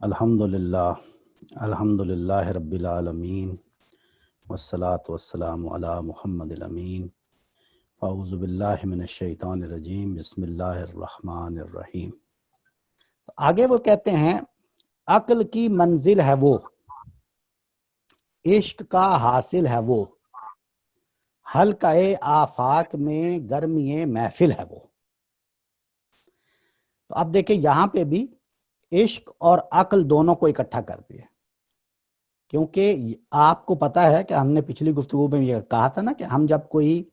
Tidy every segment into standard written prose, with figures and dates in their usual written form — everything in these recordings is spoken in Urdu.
الحمدللہ رب العالمین والصلاة والسلام علی محمد الامین اعوذ باللہ من الشیطان الرجیم بسم اللہ الرحمن الرحیم۔ آگے وہ کہتے ہیں عقل کی منزل ہے وہ، عشق کا حاصل ہے وہ، حلقہ آفاق میں گرمی محفل ہے وہ۔ تو اب دیکھیں یہاں پہ بھی عشق اور عقل دونوں کو اکٹھا کر دیا، کیونکہ آپ کو پتا ہے کہ ہم نے پچھلی گفتگو میں یہ کہا تھا نا کہ ہم جب کوئی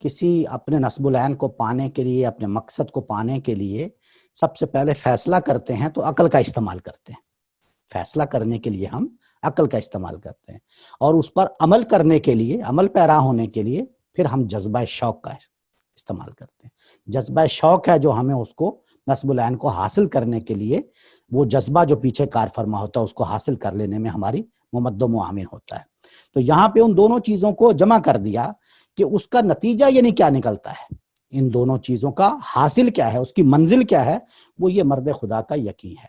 کسی اپنے نصب العین کو پانے کے لیے، اپنے مقصد کو پانے کے لیے سب سے پہلے فیصلہ کرتے ہیں تو عقل کا استعمال کرتے ہیں۔ فیصلہ کرنے کے لیے ہم عقل کا استعمال کرتے ہیں، اور اس پر عمل کرنے کے لیے، عمل پیرا ہونے کے لیے پھر ہم جذبہ شوق کا استعمال کرتے ہیں۔ جذبہ شوق ہے جو ہمیں اس کو نصب العین کو حاصل کرنے کے لیے، وہ جذبہ جو پیچھے کار فرما ہوتا ہے اس کو حاصل کر لینے میں ہماری ممد و معاون ہوتا ہے۔ تو یہاں پہ ان دونوں چیزوں کو جمع کر دیا کہ اس کا نتیجہ یعنی کیا نکلتا ہے، ان دونوں چیزوں کا حاصل کیا ہے، اس کی منزل کیا ہے، وہ یہ مرد خدا کا یقین ہے۔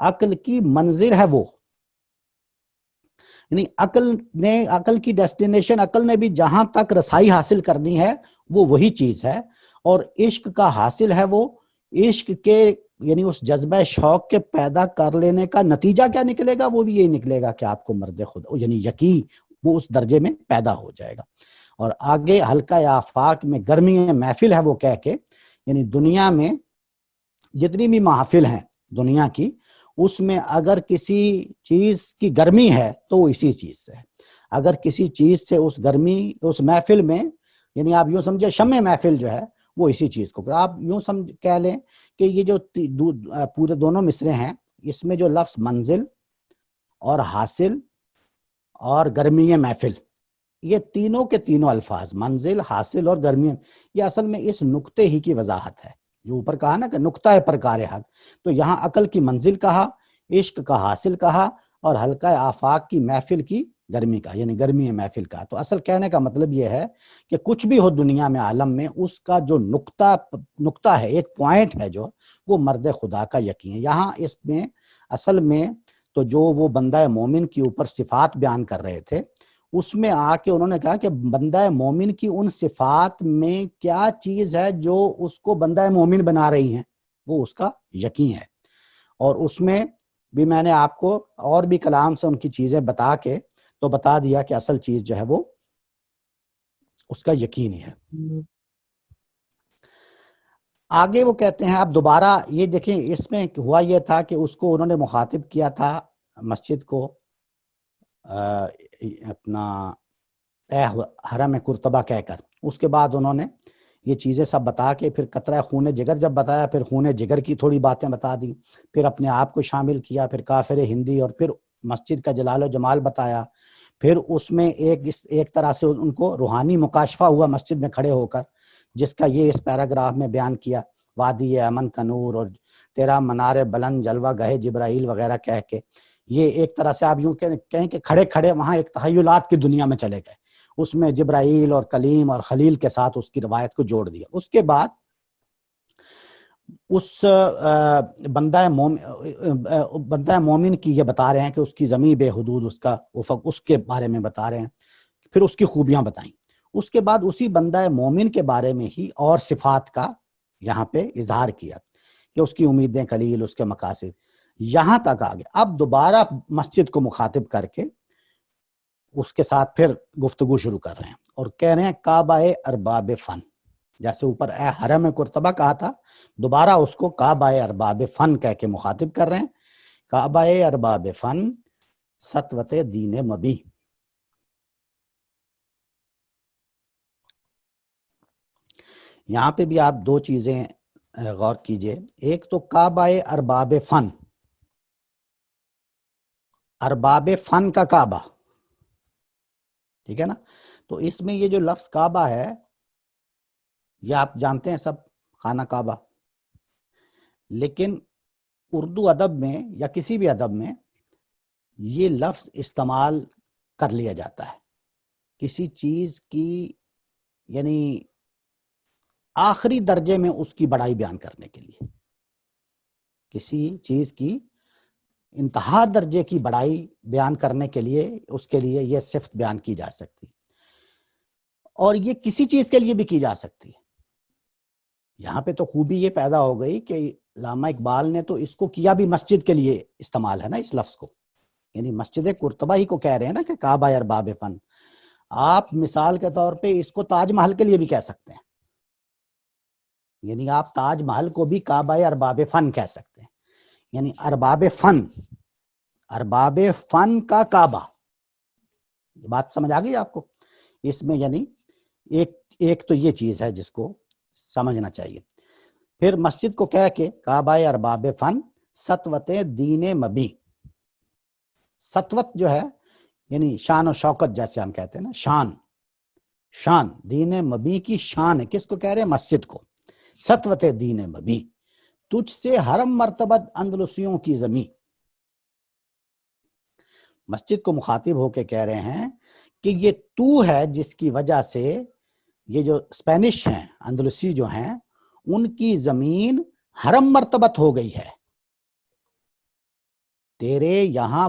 عقل کی منزل ہے وہ، یعنی عقل کی ڈیسٹینیشن، عقل نے بھی جہاں تک رسائی حاصل کرنی ہے وہ وہی چیز ہے، اور عشق کا حاصل ہے وہ، عشق کے یعنی اس جذبہ شوق کے پیدا کر لینے کا نتیجہ کیا نکلے گا، وہ بھی یہی نکلے گا کہ آپ کو مرد خدا یعنی یقین وہ اس درجے میں پیدا ہو جائے گا۔ اور آگے حلقہ آفاق میں گرمی محفل ہے وہ کہہ کے، یعنی دنیا میں جتنی بھی محافل ہیں دنیا کی، اس میں اگر کسی چیز کی گرمی ہے تو وہ اسی چیز سے ہے۔ اگر کسی چیز سے اس گرمی اس محفل میں، یعنی آپ یوں سمجھے شمع محفل جو ہے وہ اسی چیز کو، آپ یوں کہہ لیں کہ یہ جو پورے دونوں مصرے ہیں، اس میں جو لفظ منزل اور حاصل اور گرمی محفل، یہ تینوں کے تینوں الفاظ منزل، حاصل اور گرمی، یہ اصل میں اس نقطے ہی کی وضاحت ہے جو اوپر کہا نا کہ نقطہ پرکار حق۔ تو یہاں عقل کی منزل کہا، عشق کا حاصل کہا، اور حلقہ آفاق کی محفل کی گرمی کا، یعنی گرمی محفل کا۔ تو اصل کہنے کا مطلب یہ ہے کہ کچھ بھی ہو دنیا میں، عالم میں، اس کا جو نقطہ ہے، ایک پوائنٹ ہے جو، وہ مرد خدا کا یقین ہے۔ یہاں اس میں اصل میں تو جو وہ بندہ مومن کے اوپر صفات بیان کر رہے تھے، اس میں آ کے انہوں نے کہا کہ بندہ مومن کی ان صفات میں کیا چیز ہے جو اس کو بندہ مومن بنا رہی ہیں، وہ اس کا یقین ہے۔ اور اس میں بھی میں نے آپ کو اور بھی کلام سے ان کی چیزیں بتا کے تو بتا دیا کہ اصل چیز جو ہے وہ اس کا یقین ہی ہے۔ آگے وہ کہتے ہیں، اب دوبارہ یہ دیکھیں، اس میں ہوا یہ تھا کہ اس کو انہوں نے مخاطب کیا تھا مسجد کو، اپنا اے حرم قرطبہ کہہ کر، اس کے بعد انہوں نے یہ چیزیں سب بتا کے پھر قطرہ خون جگر جب بتایا، پھر خون جگر کی تھوڑی باتیں بتا دی، پھر اپنے آپ کو شامل کیا، پھر کافر ہندی، اور پھر مسجد کا جلال و جمال بتایا۔ پھر اس میں ایک طرح سے ان کو روحانی مکاشفہ ہوا مسجد میں کھڑے ہو کر، جس کا یہ اس پیراگراف میں بیان کیا، وادی امن کا نور اور تیرا منار بلند جلوہ گہے جبرائیل وغیرہ کہہ کے، یہ ایک طرح سے آپ یوں کہیں کہ کھڑے کھڑے وہاں ایک تخیلات کی دنیا میں چلے گئے، اس میں جبرائیل اور کلیم اور خلیل کے ساتھ اس کی روایت کو جوڑ دیا۔ اس کے بعد اس بندہ مومن کی یہ بتا رہے ہیں کہ اس کی زمین بے حدود، اس کا افق، اس کے بارے میں بتا رہے ہیں، پھر اس کی خوبیاں بتائیں۔ اس کے بعد اسی بندہ مومن کے بارے میں ہی اور صفات کا یہاں پہ اظہار کیا کہ اس کی امیدیں قلیل، اس کے مقاصد، یہاں تک آگے۔ اب دوبارہ مسجد کو مخاطب کر کے اس کے ساتھ پھر گفتگو شروع کر رہے ہیں، اور کہہ رہے ہیں کعبہ ارباب فن، جیسے اوپر اے حرم قرطبہ کہا تھا، دوبارہ اس کو کعبہ ارباب فن کہہ کے مخاطب کر رہے ہیں۔ کعبہ ارباب فن سطوت دین مبی۔ یہاں پہ بھی آپ دو چیزیں غور کیجئے، ایک تو کعبہ ارباب فن، ارباب فن کا کعبہ، ٹھیک ہے نا؟ تو اس میں یہ جو لفظ کعبہ ہے، یہ آپ جانتے ہیں سب، خانہ کعبہ، لیکن اردو ادب میں یا کسی بھی ادب میں یہ لفظ استعمال کر لیا جاتا ہے کسی چیز کی، یعنی آخری درجے میں اس کی بڑائی بیان کرنے کے لیے، کسی چیز کی انتہا درجے کی بڑائی بیان کرنے کے لیے اس کے لیے یہ صفت بیان کی جا سکتی، اور یہ کسی چیز کے لیے بھی کی جا سکتی ہے۔ یہاں پہ تو خوبی یہ پیدا ہو گئی کہ علامہ اقبال نے تو اس کو کیا بھی مسجد کے لیے استعمال ہے نا، اس لفظ کو، یعنی مسجد قرطبہ ہی کو کہہ رہے ہیں نا کہ کعبہ ارباب فن۔ آپ مثال کے طور پہ اس کو تاج محل کے لیے بھی کہہ سکتے ہیں، یعنی آپ تاج محل کو بھی کعبہ ارباب فن کہہ سکتے ہیں، یعنی ارباب فن کا کعبہ۔ بات سمجھ آ گئی آپ کو؟ اس میں یعنی ایک تو یہ چیز ہے جس کو سمجھنا چاہیے۔ پھر مسجد کو کہہ کے کعبہ ارباب فن سطوت دین مبی، سطوت جو ہے یعنی شان و شوکت، جیسے ہم کہتے ہیں نا، شان دین مبی کی شان ہے۔ کس کو کہہ رہے ہیں؟ مسجد کو۔ سطوت دین مبی، تجھ سے حرم مرتبت اندلسیوں کی زمین۔ مسجد کو مخاطب ہو کے کہہ رہے ہیں کہ یہ تو ہے جس کی وجہ سے یہ جو اسپینش ہیں، اندلسی جو ہیں، ان کی زمین حرم مرتبت ہو گئی ہے۔ تیرے یہاں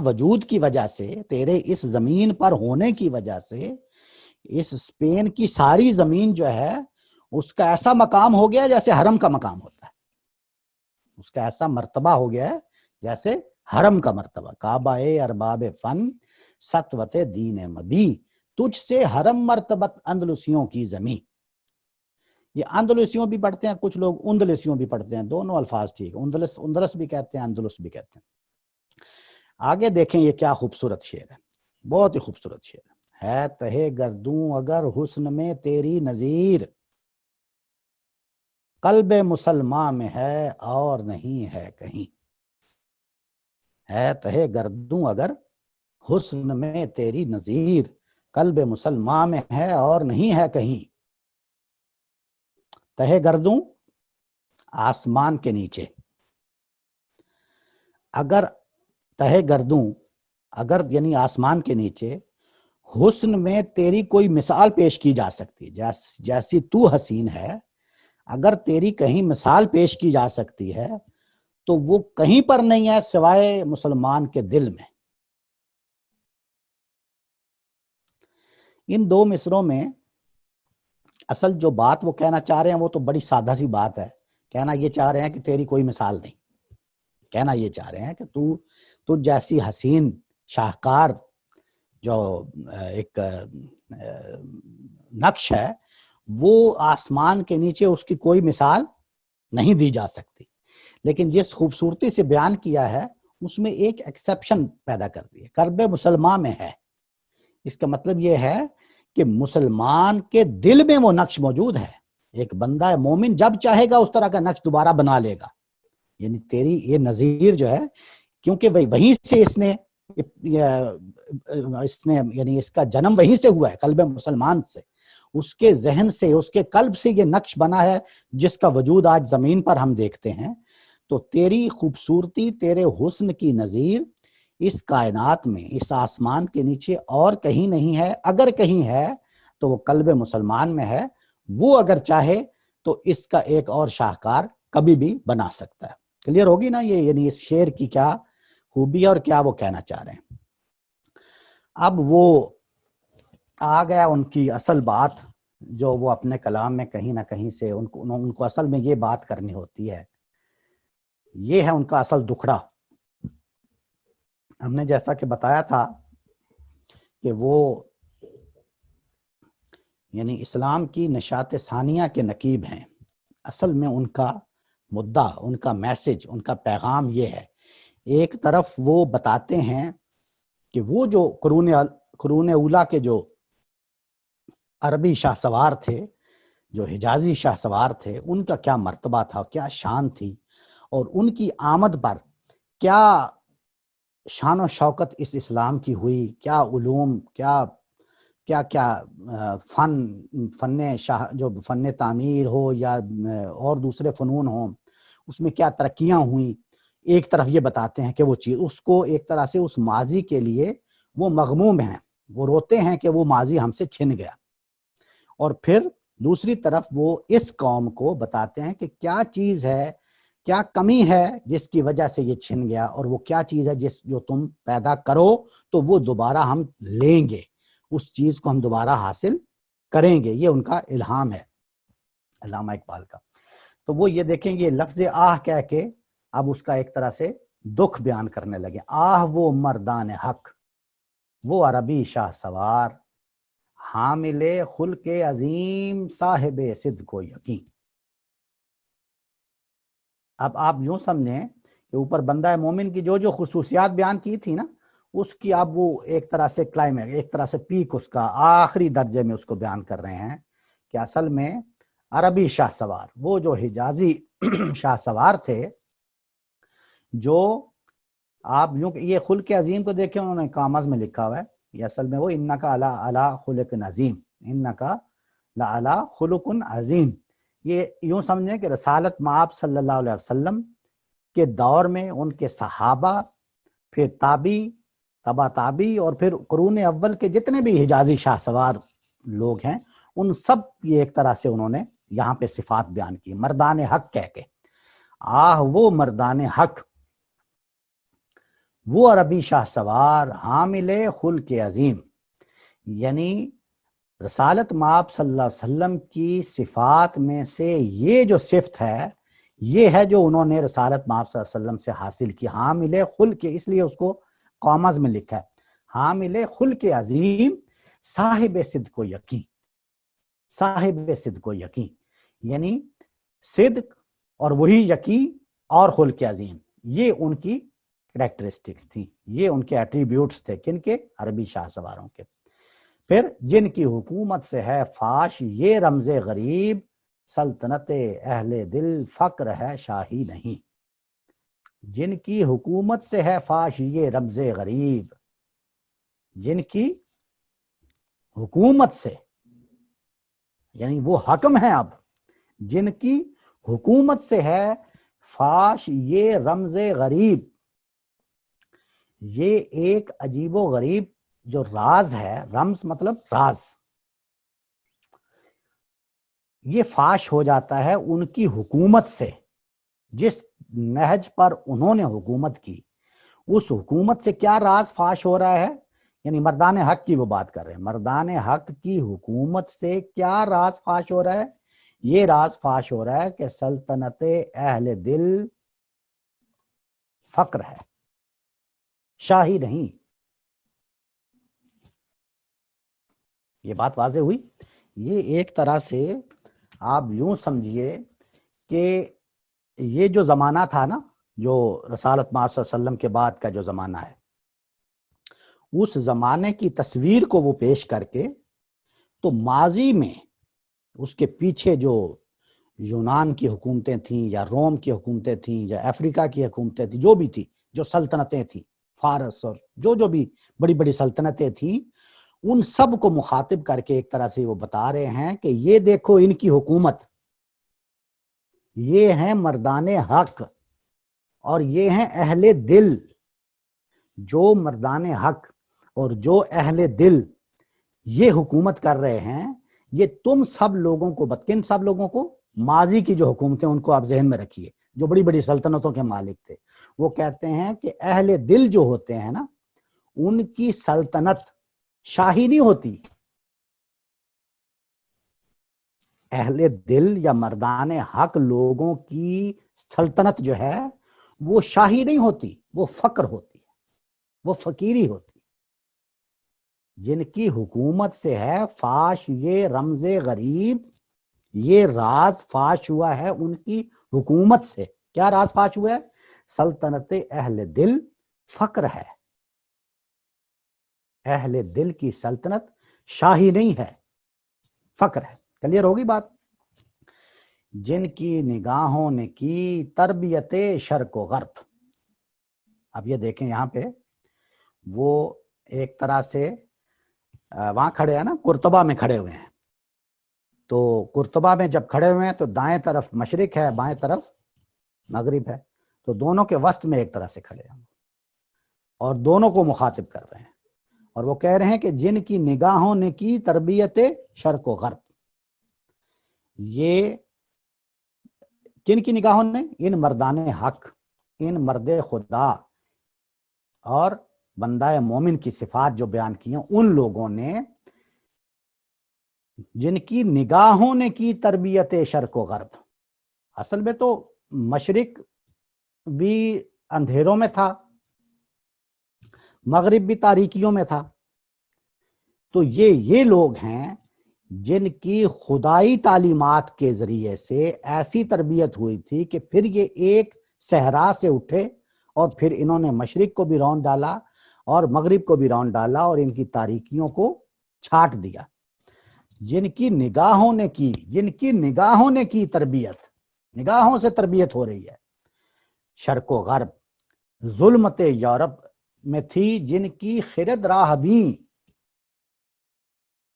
وجود کی وجہ سے، تیرے اس زمین پر ہونے کی وجہ سے، اس اسپین کی ساری زمین جو ہے اس کا ایسا مقام ہو گیا جیسے حرم کا مقام ہوتا ہے، اس کا ایسا مرتبہ ہو گیا ہے جیسے حرم کا مرتبہ۔ کعبہ ارباب فن سطوت دین مبی، تجھ سے حرم مرتبت اندلسیوں کی زمین۔ یہ اندلسیوں بھی پڑھتے ہیں کچھ لوگ، اندلسیوں بھی پڑھتے ہیں، دونوں الفاظ ٹھیک ہے، اندلس بھی کہتے ہیں، اندلس بھی کہتے ہیں۔ آگے دیکھیں یہ کیا خوبصورت شعر ہے، بہت ہی خوبصورت شعر ہے۔ تہے گردوں اگر حسن میں تیری نظیر، قلب مسلمان میں ہے اور نہیں ہے کہیں۔ ہے تہے گردوں اگر حسن میں تیری نظیر، قلب مسلمان میں ہے اور نہیں ہے کہیں۔ تہے گردوں آسمان کے نیچے، اگر تہے گردوں، اگر یعنی آسمان کے نیچے، حسن میں تیری کوئی مثال پیش کی جا سکتی، جیسی تو حسین ہے، اگر تیری کہیں مثال پیش کی جا سکتی ہے تو وہ کہیں پر نہیں ہے سوائے مسلمان کے دل میں۔ ان دو مصروں میں اصل جو بات وہ کہنا چاہ رہے ہیں وہ تو بڑی سادہ سی بات ہے، کہنا یہ چاہ رہے ہیں کہ تیری کوئی مثال نہیں، کہنا یہ چاہ رہے ہیں کہ تو جیسی حسین شاہکار جو ایک نقش ہے، وہ آسمان کے نیچے اس کی کوئی مثال نہیں دی جا سکتی۔ لیکن جس خوبصورتی سے بیان کیا ہے اس میں ایک ایکسیپشن پیدا کر دی ہے، قلب مسلمان میں ہے۔ اس کا مطلب یہ ہے کہ مسلمان کے دل میں وہ نقش موجود ہے۔ ایک بندہ مومن جب چاہے گا اس طرح کا نقش دوبارہ بنا لے گا۔ یعنی تیری یہ نظیر جو ہے، کیونکہ وہیں سے اس نے یعنی اس کا جنم وہیں سے ہوا ہے، قلب مسلمان سے، اس کے ذہن سے، اس کے قلب سے یہ نقش بنا ہے جس کا وجود آج زمین پر ہم دیکھتے ہیں۔ تو تیری خوبصورتی، تیرے حسن کی نظیر اس کائنات میں، اس آسمان کے نیچے اور کہیں نہیں ہے۔ اگر کہیں ہے تو وہ قلب مسلمان میں ہے، وہ اگر چاہے تو اس کا ایک اور شاہکار کبھی بھی بنا سکتا ہے۔ کلیئر ہوگی نا یہ، یعنی اس شعر کی کیا خوبی اور کیا وہ کہنا چاہ رہے ہیں۔ اب وہ آ گیا ان کی اصل بات، جو وہ اپنے کلام میں کہیں نہ کہیں سے ان کو اصل میں یہ بات کرنی ہوتی ہے۔ یہ ہے ان کا اصل دکھڑا۔ ہم نے جیسا کہ بتایا تھا کہ وہ یعنی اسلام کی نشاط ثانیہ کے نقیب ہیں۔ اصل میں ان کا مدعا، ان کا میسج، ان کا پیغام یہ ہے۔ ایک طرف وہ بتاتے ہیں کہ وہ جو قرون اولیٰ کے جو عربی شاہ سوار تھے، جو حجازی شاہ سوار تھے، ان کا کیا مرتبہ تھا، کیا شان تھی، اور ان کی آمد پر کیا شان و شوکت اس اسلام کی ہوئی، کیا علوم، کیا جو فن تعمیر ہو یا اور دوسرے فنون ہوں، اس میں کیا ترقیاں ہوئیں۔ ایک طرف یہ بتاتے ہیں کہ وہ چیز، اس کو ایک طرح سے اس ماضی کے لیے وہ مغموم ہیں، وہ روتے ہیں کہ وہ ماضی ہم سے چھن گیا۔ اور پھر دوسری طرف وہ اس قوم کو بتاتے ہیں کہ کیا چیز ہے کیا کمی ہے جس کی وجہ سے یہ چھن گیا، اور وہ کیا چیز ہے جو تم پیدا کرو تو وہ دوبارہ ہم لیں گے، اس چیز کو ہم دوبارہ حاصل کریں گے۔ یہ ان کا الہام ہے علامہ اقبال کا۔ تو وہ یہ دیکھیں گے لفظ آہ کہہ کے اب اس کا ایک طرح سے دکھ بیان کرنے لگے۔ آہ وہ مردان حق، وہ عربی شاہ سوار، حامل خلق عظیم، صاحب صدق و یقین۔ اب آپ یوں سمجھیں کہ اوپر بندہ مومن کی جو خصوصیات بیان کی تھی نا، اس کی اب وہ ایک طرح سے کلائمیکس، ایک طرح سے پیک، اس کا آخری درجے میں اس کو بیان کر رہے ہیں کہ اصل میں عربی شاہ سوار، وہ جو حجازی شاہ سوار تھے، جو آپ یوں کہ یہ خلق عظیم کو دیکھیں انہوں نے کامز میں لکھا ہوا ہے، یہ اصل میں وہ انکا علی خلق عظیم، انکا لعلی خلق عظیم۔ یہ یوں سمجھیں کہ رسالت مآب صلی اللہ علیہ وسلم کے دور میں ان کے صحابہ، پھر تابی، تبا تابی، اور پھر قرون اول کے جتنے بھی حجازی شاہ سوار لوگ ہیں، ان سب یہ ایک طرح سے انہوں نے یہاں پہ صفات بیان کی مردان حق کہہ کے۔ آہ وہ مردان حق، وہ عربی شاہ سوار، حامل خلق عظیم، یعنی رسالت مآب صلی اللہ علیہ وسلم کی صفات میں سے یہ جو صفت ہے، یہ ہے جو انہوں نے رسالت مآب صلی اللہ علیہ وسلم سے حاصل کی۔ حامل خلق، اس لیے اس کو قامز میں لکھا ہے، حامل خلق عظیم، صاحب صدق و یقین، صاحب صدق و یقین، یعنی صدق اور وہی یقین اور خلق عظیم، یہ ان کی کریکٹرسٹکس تھی، یہ ان کے ایٹریبیوٹس تھے، کن کے؟ عربی شاہ سواروں کے۔ پھر جن کی حکومت سے ہے فاش یہ رمز غریب، سلطنت اہل دل فقر ہے شاہی نہیں۔ جن کی حکومت سے ہے فاش یہ رمز غریب، جن کی حکومت سے، یعنی وہ حکم ہیں اب، جن کی حکومت سے ہے فاش یہ رمز غریب، یہ ایک عجیب و غریب جو راز ہے، رمز مطلب راز، یہ فاش ہو جاتا ہے ان کی حکومت سے، جس نہج پر انہوں نے حکومت کی، اس حکومت سے کیا راز فاش ہو رہا ہے؟ یعنی مردان حق کی وہ بات کر رہے ہیں، مردان حق کی حکومت سے کیا راز فاش ہو رہا ہے؟ یہ راز فاش ہو رہا ہے کہ سلطنت اہل دل فقر ہے، شاہی نہیں۔ یہ بات واضح ہوئی؟ یہ ایک طرح سے آپ یوں سمجھیے کہ یہ جو زمانہ تھا نا، جو رسالت مآب صلی اللہ علیہ وسلم کے بعد کا جو زمانہ ہے، اس زمانے کی تصویر کو وہ پیش کر کے تو ماضی میں اس کے پیچھے جو یونان کی حکومتیں تھیں، یا روم کی حکومتیں تھیں، یا افریقہ کی حکومتیں تھیں، جو بھی تھی، جو سلطنتیں تھیں، فارس اور جو بھی بڑی بڑی سلطنتیں تھیں، ان سب کو مخاطب کر کے ایک طرح سے وہ بتا رہے ہیں کہ یہ دیکھو ان کی حکومت، یہ ہیں مردان حق، اور یہ ہیں اہل دل۔ جو مردان حق اور جو اہل دل یہ حکومت کر رہے ہیں، یہ تم سب لوگوں کو، کن سب لوگوں کو؟ ماضی کی جو حکومتیں، ان کو آپ ذہن میں رکھیے، جو بڑی بڑی سلطنتوں کے مالک تھے، وہ کہتے ہیں کہ اہل دل جو ہوتے ہیں نا، ان کی سلطنت شاہی نہیں ہوتی، اہل دل یا مردان حق لوگوں کی سلطنت جو ہے وہ شاہی نہیں ہوتی، وہ فقر ہوتی ہے، وہ فقیری ہوتی ہے۔ جن کی حکومت سے ہے فاش یہ رمز غریب، یہ راز فاش ہوا ہے ان کی حکومت سے۔ کیا راز فاش ہوا ہے؟ سلطنت اہل دل فقر ہے، اہل دل کی سلطنت شاہی نہیں ہے، فقر ہے۔ کلیئر ہوگی بات؟ جن کی نگاہوں نے کی تربیت شرق و غرب۔ اب یہ دیکھیں یہاں پہ وہ ایک طرح سے وہاں کھڑے ہیں نا، قرطبہ میں کھڑے ہوئے ہیں، تو قرطبہ میں جب کھڑے ہوئے ہیں تو دائیں طرف مشرق ہے، بائیں طرف مغرب ہے، تو دونوں کے وسط میں ایک طرح سے کھڑے ہیں اور دونوں کو مخاطب کر رہے ہیں، اور وہ کہہ رہے ہیں کہ جن کی نگاہوں نے کی تربیت شرق و غرب، یہ کن کی نگاہوں نے؟ ان مردان حق، ان مرد خدا اور بندہ مومن کی صفات جو بیان کی ہیں، ان لوگوں نے جن کی نگاہوں نے کی تربیت شرق و غرب. اصل میں تو مشرق بھی اندھیروں میں تھا، مغرب بھی تاریکیوں میں تھا. تو یہ لوگ ہیں جن کی خدائی تعلیمات کے ذریعے سے ایسی تربیت ہوئی تھی کہ پھر یہ ایک صحرا سے اٹھے اور پھر انہوں نے مشرق کو بھی رون ڈالا اور مغرب کو بھی رون ڈالا اور ان کی تاریکیوں کو چھاٹ دیا. جن کی نگاہوں نے کی تربیت، نگاہوں سے تربیت ہو رہی ہے. شرق و غرب، ظلمت یورپ میں تھی جن کی خرد راہبیں،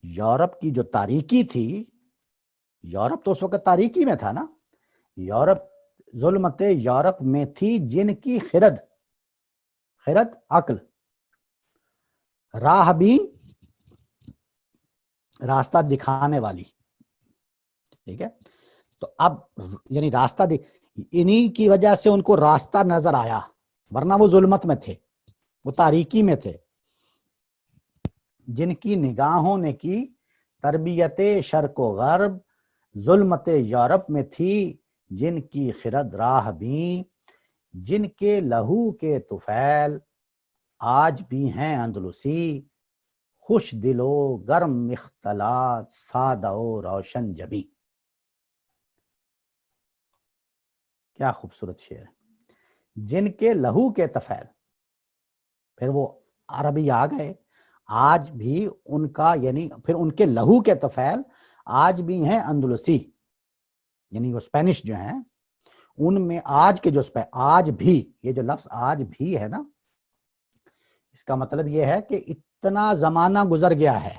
یورپ کی جو تاریکی تھی، یورپ تو اس وقت تاریکی میں تھا نا، یورپ، ظلمت یورپ میں تھی جن کی خرد عقل، راہبیں راستہ دکھانے والی. ٹھیک ہے، تو اب یعنی راستہ انہی کی وجہ سے ان کو راستہ نظر آیا، ورنہ وہ ظلمت میں تھے، وہ تاریکی میں تھے. جن کی نگاہوں نے کی تربیت شرق و غرب، ظلمت یورپ میں تھی جن کی خرد راہبیں، جن کے لہو کے طفیل آج بھی ہیں اندلسی، خوش دل و گرم اختلاط، سادہ و روشن جبیں. کیا خوبصورت شعر ہے. جن کے لہو کے طفیل، پھر وہ عربی آ گئے، آج بھی ان کا یعنی پھر ان کے لہو کے طفیل آج بھی ہیں اندلسی، یعنی وہ اسپینش جو ہیں ان میں آج کے جو آج بھی، یہ جو لفظ آج بھی ہے نا، اس کا مطلب یہ ہے کہ اتنا زمانہ گزر گیا ہے،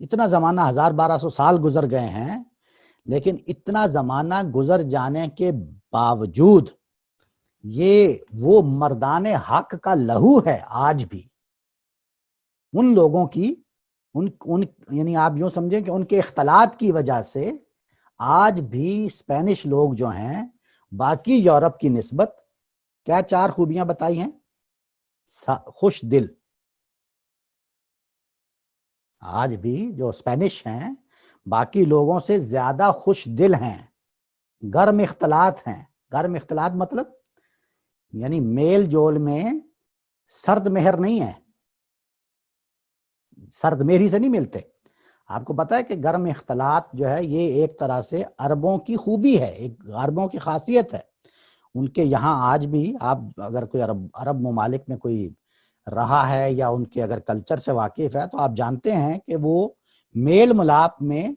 اتنا زمانہ 1200 سال گزر گئے ہیں، لیکن اتنا زمانہ گزر جانے کے باوجود یہ وہ مردان حق کا لہو ہے آج بھی. ان لوگوں کی یعنی آپ یوں سمجھیں کہ ان کے اختلاط کی وجہ سے آج بھی اسپینش لوگ جو ہیں باقی یورپ کی نسبت کیا 4 خوبیاں بتائی ہیں؟ خوش دل. آج بھی جو اسپینش ہیں باقی لوگوں سے زیادہ خوش دل ہیں، گرم اختلاط ہیں. گرم اختلاط مطلب یعنی میل جول میں سرد مہر نہیں ہے، سرد مہری سے نہیں ملتے. آپ کو پتا ہے کہ گرم اختلاط جو ہے یہ ایک طرح سے عربوں کی خوبی ہے، ایک عربوں کی خاصیت ہے. ان کے یہاں آج بھی آپ اگر کوئی عرب ممالک میں کوئی رہا ہے یا ان کے اگر کلچر سے واقف ہے تو آپ جانتے ہیں کہ وہ میل ملاپ میں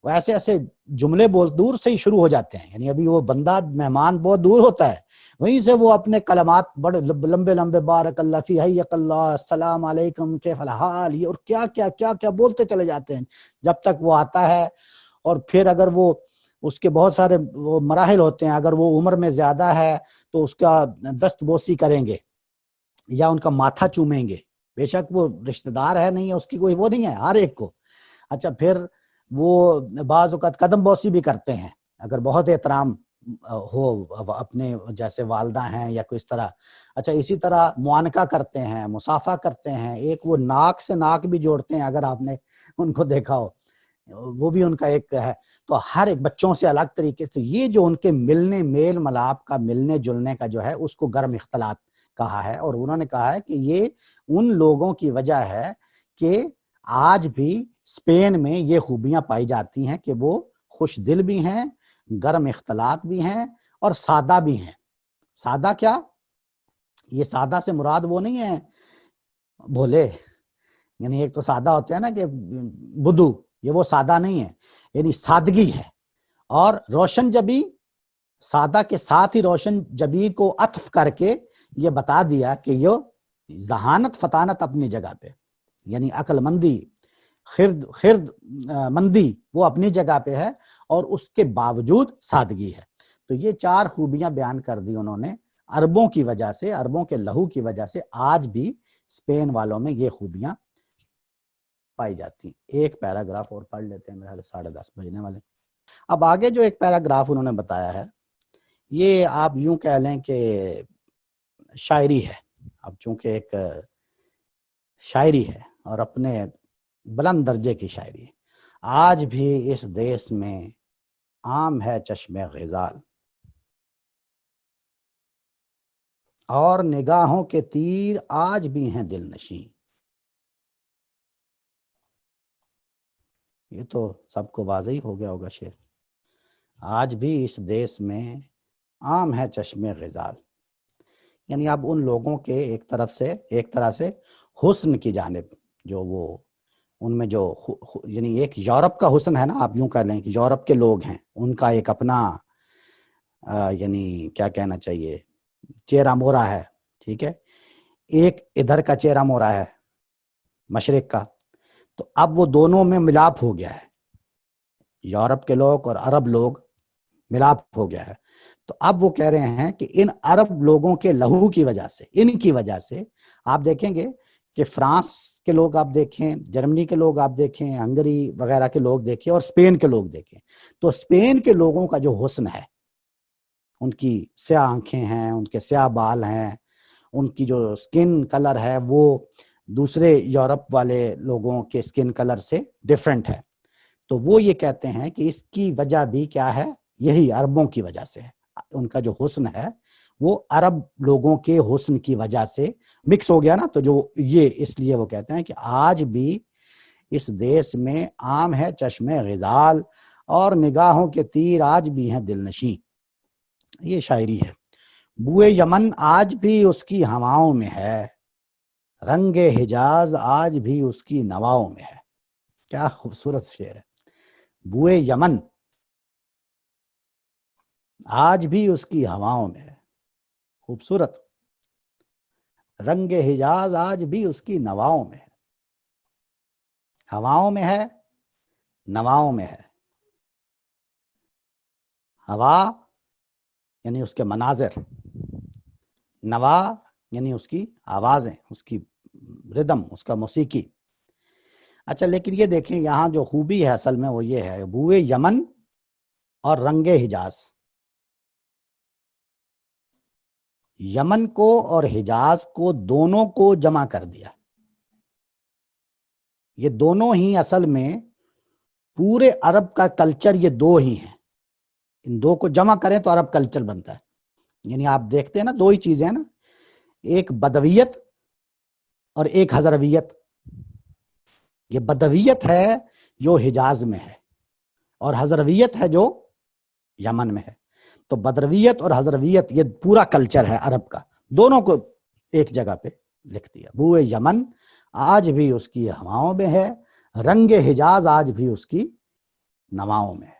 وہ ایسے جملے دور سے ہی شروع ہو جاتے ہیں. یعنی ابھی وہ بندہ مہمان بہت دور ہوتا ہے، وہیں سے وہ اپنے کلمات بڑے لمبے بارک اللہ فی حیک اللہ، السلام علیکم کیف الحال، یہ اور کیا بولتے چلے جاتے ہیں جب تک وہ آتا ہے. اور پھر اگر وہ اس کے بہت سارے وہ مراحل ہوتے ہیں، اگر وہ عمر میں زیادہ ہے تو اس کا دست بوسی کریں گے یا ان کا ماتھا چومیں گے، بے شک وہ رشتہ دار ہے نہیں ہے، اس کی کوئی وہ نہیں ہے ہر ایک کو. اچھا پھر وہ بعض اوقات قدم بوسی بھی کرتے ہیں اگر بہت احترام ہو اپنے جیسے والدہ ہیں یا کوئی اس طرح. اچھا اسی طرح معانقہ کرتے ہیں، مصافحہ کرتے ہیں، ایک وہ ناک سے ناک بھی جوڑتے ہیں اگر آپ نے ان کو دیکھا ہو، وہ بھی ان کا ایک ہے. تو ہر ایک بچوں سے الگ طریقے سے یہ جو ان کے میل ملاپ کا ملنے جلنے کا جو ہے اس کو گرم اختلاط کہا ہے. اور انہوں نے کہا ہے کہ یہ ان لوگوں کی وجہ ہے کہ آج بھی اسپین میں یہ خوبیاں پائی جاتی ہیں کہ وہ خوش دل بھی ہیں، گرم اختلاط بھی ہیں اور سادہ بھی ہیں. سادہ کیا؟ یہ سادہ سے مراد وہ نہیں ہے بھولے، یعنی ایک تو سادہ ہوتے ہیں نا کہ بدو، یہ وہ سادہ نہیں ہے، یعنی سادگی ہے. اور روشن جبی، سادہ کے ساتھ ہی روشن جبی کو عطف کر کے یہ بتا دیا کہ یہ ذہانت فطانت اپنی جگہ پہ، یعنی عقل مندی، خرد مندی وہ اپنی جگہ پہ ہے اور اس کے باوجود سادگی ہے. تو یہ 4 خوبیاں بیان کر دی انہوں نے عربوں کی وجہ سے، عربوں کے لہو کی وجہ سے آج بھی اسپین والوں میں یہ خوبیاں پائی جاتی ہیں. ایک پیراگراف اور پڑھ لیتے ہیں، میرے 10:30 بجنے والے. اب آگے جو ایک پیراگراف انہوں نے بتایا ہے، یہ آپ یوں کہہ لیں کہ شاعری ہے. اب چونکہ ایک شاعری ہے اور اپنے بلند درجے کی شاعری ہے. آج بھی اس دیس میں عام ہے چشم غزال، اور نگاہوں کے تیر آج بھی ہیں دل نشیں. یہ تو سب کو واضح ہو گیا ہوگا شعر. آج بھی اس دیس میں عام ہے چشم غزال، یعنی اب ان لوگوں کے ایک طرح سے حسن کی جانب، جو وہ ان میں جو یعنی ایک یورپ کا حسن ہے نا، آپ یوں کہہ لیں کہ یورپ کے لوگ ہیں، ان کا ایک اپنا یعنی کیا کہنا چاہیے، چہرہ مورا ہے، ٹھیک ہے، ایک ادھر کا چہرہ مورا ہے مشرق کا. تو اب وہ دونوں میں ملاپ ہو گیا ہے، یورپ کے لوگ اور عرب لوگ ملاپ ہو گیا ہے. تو اب وہ کہہ رہے ہیں کہ ان عرب لوگوں کے لہو کی وجہ سے، ان کی وجہ سے آپ دیکھیں گے کہ فرانس کے لوگ آپ دیکھیں، جرمنی کے لوگ آپ دیکھیں، ہنگری وغیرہ کے لوگ دیکھیں، اور اسپین کے لوگ دیکھیں، تو اسپین کے لوگوں کا جو حسن ہے، ان کی سیاہ آنکھیں ہیں، ان کے سیاہ بال ہیں، ان کی جو سکن کلر ہے وہ دوسرے یورپ والے لوگوں کے سکن کلر سے ڈیفرنٹ ہے. تو وہ یہ کہتے ہیں کہ اس کی وجہ بھی کیا ہے، یہی عربوں کی وجہ سے ہے. ان کا جو حسن ہے وہ عرب لوگوں کے حسن کی وجہ سے مکس ہو گیا نا. تو جو یہ اس لیے وہ کہتے ہیں کہ آج بھی اس دیس میں عام ہے چشم غزال، اور نگاہوں کے تیر آج بھی ہیں دل نشیں. یہ شاعری ہے. بوئے یمن آج بھی اس کی ہواؤں میں ہے، رنگ حجاز آج بھی اس کی نواؤں میں ہے. کیا خوبصورت شعر ہے. بوئے یمن آج بھی اس کی ہواؤں میں ہے، خوبصورت. رنگ حجاز آج بھی اس کی نواؤں میں ہے. ہواؤں میں ہے، نواؤں میں ہے. ہوا یعنی اس کے مناظر، نوا یعنی اس کی آوازیں، اس کی ردم، اس کا موسیقی. اچھا لیکن یہ دیکھیں یہاں جو خوبی ہے اصل میں وہ یہ ہے، بوئے یمن اور رنگ حجاز. یمن کو اور حجاز کو دونوں کو جمع کر دیا. یہ دونوں ہی اصل میں پورے عرب کا کلچر، یہ دو ہی ہیں. ان دو کو جمع کریں تو عرب کلچر بنتا ہے. یعنی آپ دیکھتے ہیں نا، دو ہی چیزیں ہیں نا، ایک بدویت اور ایک حضرویت. یہ بدویت ہے جو حجاز میں ہے، اور حضرویت ہے جو یمن میں ہے. تو بدرویت اور حضرویت یہ پورا کلچر ہے عرب کا، دونوں کو ایک جگہ پہ لکھ دیا. بوئے یمن آج بھی اس کی ہواؤں میں ہے، رنگ حجاز آج بھی اس کی نواؤں میں ہے.